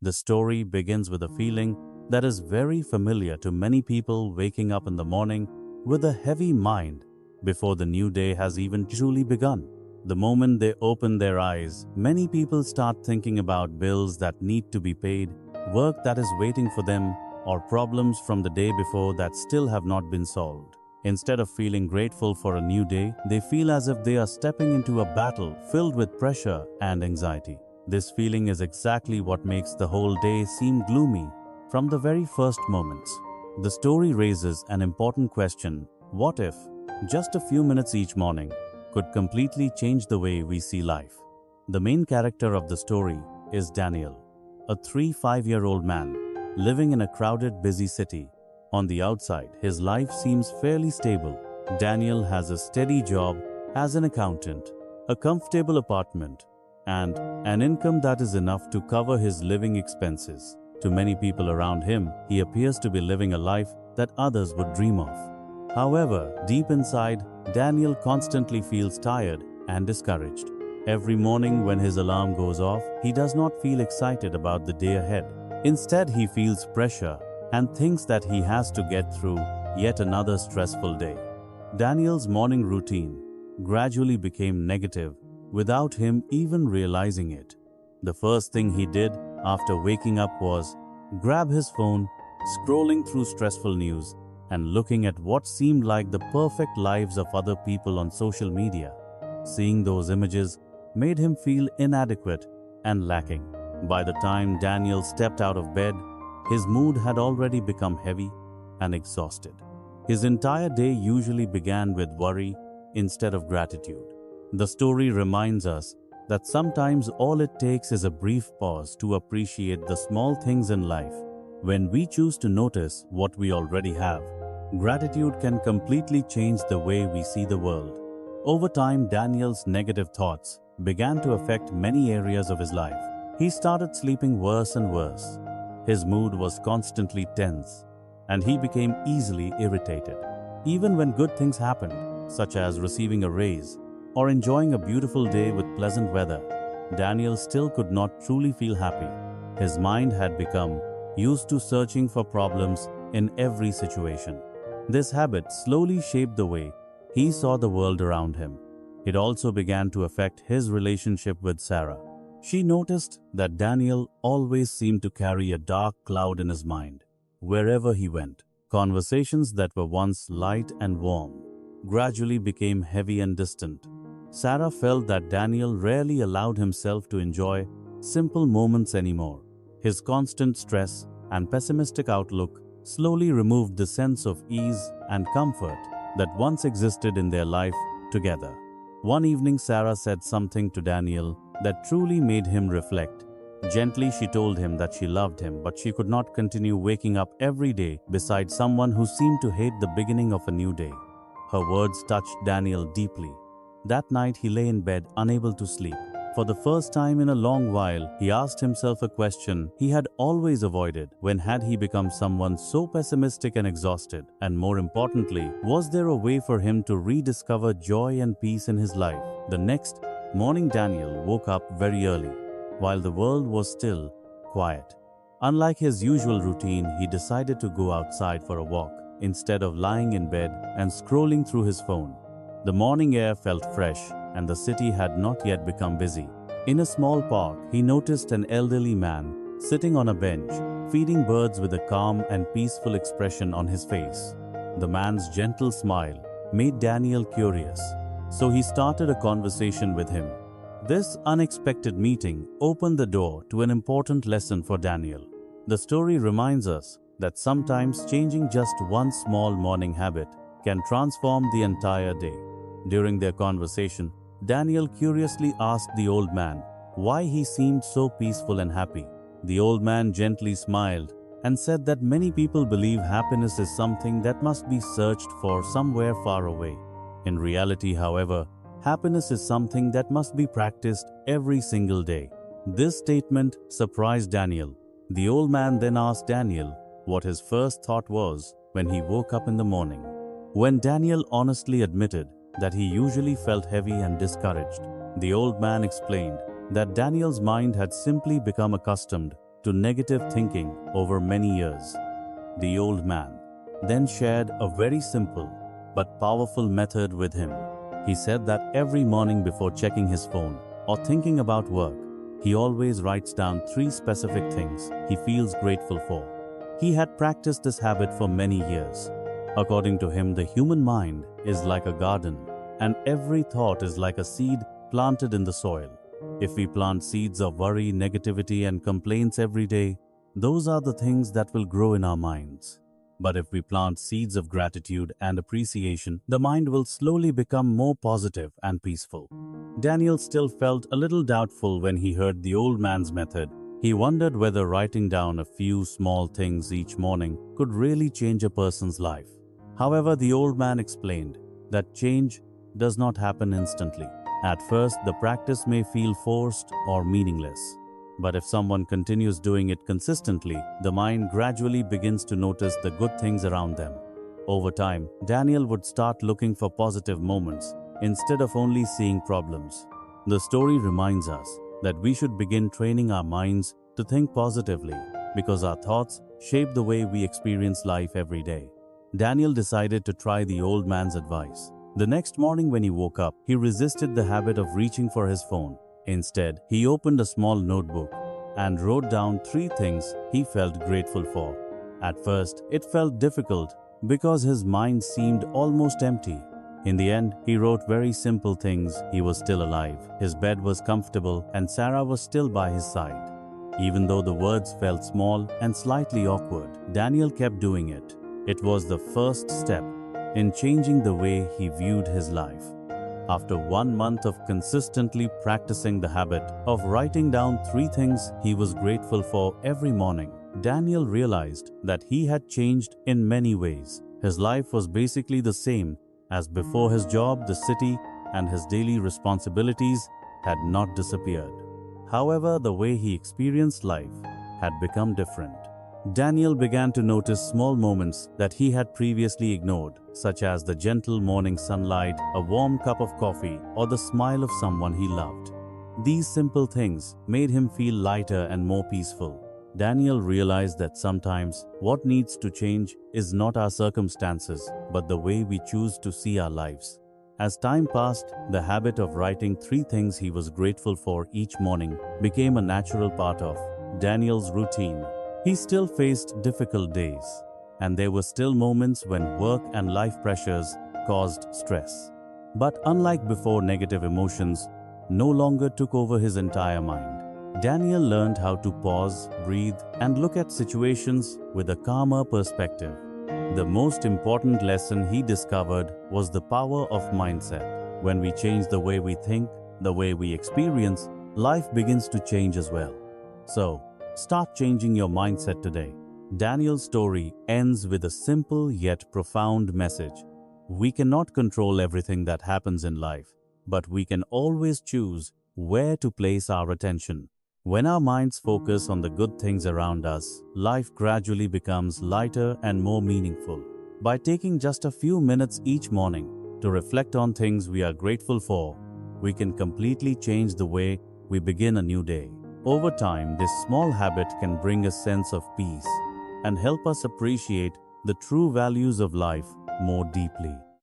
The story begins with a feeling that is very familiar to many people, waking up in the morning with a heavy mind before the new day has even truly begun. The moment they open their eyes, many people start thinking about bills that need to be paid, work that is waiting for them, or problems from the day before that still have not been solved. Instead of feeling grateful for a new day, they feel as if they are stepping into a battle filled with pressure and anxiety. This feeling is exactly what makes the whole day seem gloomy from the very first moments. The story raises an important question: what if just a few minutes each morning could completely change the way we see life? The main character of the story is Daniel, a 5-year-old man living in a crowded, busy city. On the outside, his life seems fairly stable. Daniel has a steady job as an accountant, a comfortable apartment, and an income that is enough to cover his living expenses. To many people around him, he appears to be living a life that others would dream of. However, deep inside, Daniel constantly feels tired and discouraged. Every morning when his alarm goes off, he does not feel excited about the day ahead. Instead, he feels pressure and thinks that he has to get through yet another stressful day. Daniel's morning routine gradually became negative without him even realizing it. The first thing he did after waking up was grab his phone, scrolling through stressful news and looking at what seemed like the perfect lives of other people on social media. Seeing those images made him feel inadequate and lacking. By the time Daniel stepped out of bed, his mood had already become heavy and exhausted. His entire day usually began with worry instead of gratitude. The story reminds us that sometimes all it takes is a brief pause to appreciate the small things in life. When we choose to notice what we already have, gratitude can completely change the way we see the world. Over time, Daniel's negative thoughts began to affect many areas of his life. He started sleeping worse and worse. His mood was constantly tense, and he became easily irritated. Even when good things happened, such as receiving a raise or enjoying a beautiful day with pleasant weather, Daniel still could not truly feel happy. His mind had become used to searching for problems in every situation. This habit slowly shaped the way he saw the world around him. It also began to affect his relationship with Sarah. She noticed that Daniel always seemed to carry a dark cloud in his mind wherever he went. Conversations that were once light and warm gradually became heavy and distant. Sarah felt that Daniel rarely allowed himself to enjoy simple moments anymore. His constant stress and pessimistic outlook slowly removed the sense of ease and comfort that once existed in their life together. One evening, Sarah said something to Daniel that truly made him reflect. Gently, she told him that she loved him, but she could not continue waking up every day beside someone who seemed to hate the beginning of a new day. Her words touched Daniel deeply. That night, he lay in bed, unable to sleep. For the first time in a long while, he asked himself a question he had always avoided. When had he become someone so pessimistic and exhausted? And more importantly, was there a way for him to rediscover joy and peace in his life? The next morning, Daniel woke up very early, while the world was still quiet. Unlike his usual routine, he decided to go outside for a walk instead of lying in bed and scrolling through his phone. The morning air felt fresh, and the city had not yet become busy. In a small park, he noticed an elderly man sitting on a bench, feeding birds with a calm and peaceful expression on his face. The man's gentle smile made Daniel curious, so he started a conversation with him. This unexpected meeting opened the door to an important lesson for Daniel. The story reminds us that sometimes changing just one small morning habit can transform the entire day. During their conversation, Daniel curiously asked the old man why he seemed so peaceful and happy. The old man gently smiled and said that many people believe happiness is something that must be searched for somewhere far away. In reality, however, happiness is something that must be practiced every single day. This statement surprised Daniel. The old man then asked Daniel what his first thought was when he woke up in the morning. When Daniel honestly admitted that he usually felt heavy and discouraged, the old man explained that Daniel's mind had simply become accustomed to negative thinking over many years. The old man then shared a very simple but powerful method with him. He said that every morning before checking his phone or thinking about work, he always writes down 3 specific things he feels grateful for. He had practiced this habit for many years. According to him, the human mind is like a garden, and every thought is like a seed planted in the soil. If we plant seeds of worry, negativity, and complaints every day, those are the things that will grow in our minds. But if we plant seeds of gratitude and appreciation, the mind will slowly become more positive and peaceful. Daniel still felt a little doubtful when he heard the old man's method. He wondered whether writing down a few small things each morning could really change a person's life. However, the old man explained that change does not happen instantly. At first, the practice may feel forced or meaningless. But if someone continues doing it consistently, the mind gradually begins to notice the good things around them. Over time, Daniel would start looking for positive moments instead of only seeing problems. The story reminds us that we should begin training our minds to think positively because our thoughts shape the way we experience life every day. Daniel decided to try the old man's advice. The next morning when he woke up, he resisted the habit of reaching for his phone. Instead, he opened a small notebook and wrote down 3 things he felt grateful for. At first, it felt difficult because his mind seemed almost empty. In the end, he wrote very simple things. He was still alive, his bed was comfortable, and Sarah was still by his side. Even though the words felt small and slightly awkward, Daniel kept doing it. It was the first step in changing the way he viewed his life. After 1 month of consistently practicing the habit of writing down 3 things he was grateful for every morning, Daniel realized that he had changed in many ways. His life was basically the same as before. His job, the city, and his daily responsibilities had not disappeared. However, the way he experienced life had become different. Daniel began to notice small moments that he had previously ignored, such as the gentle morning sunlight, a warm cup of coffee, or the smile of someone he loved. These simple things made him feel lighter and more peaceful. Daniel realized that sometimes what needs to change is not our circumstances, but the way we choose to see our lives. As time passed, the habit of writing 3 things he was grateful for each morning became a natural part of Daniel's routine. He still faced difficult days, and there were still moments when work and life pressures caused stress. But unlike before, negative emotions no longer took over his entire mind. Daniel learned how to pause, breathe, and look at situations with a calmer perspective. The most important lesson he discovered was the power of mindset. When we change the way we think, the way we experience, life begins to change as well. So, start changing your mindset today. Daniel's story ends with a simple yet profound message. We cannot control everything that happens in life, but we can always choose where to place our attention. When our minds focus on the good things around us, life gradually becomes lighter and more meaningful. By taking just a few minutes each morning to reflect on things we are grateful for, we can completely change the way we begin a new day. Over time, this small habit can bring a sense of peace and help us appreciate the true values of life more deeply.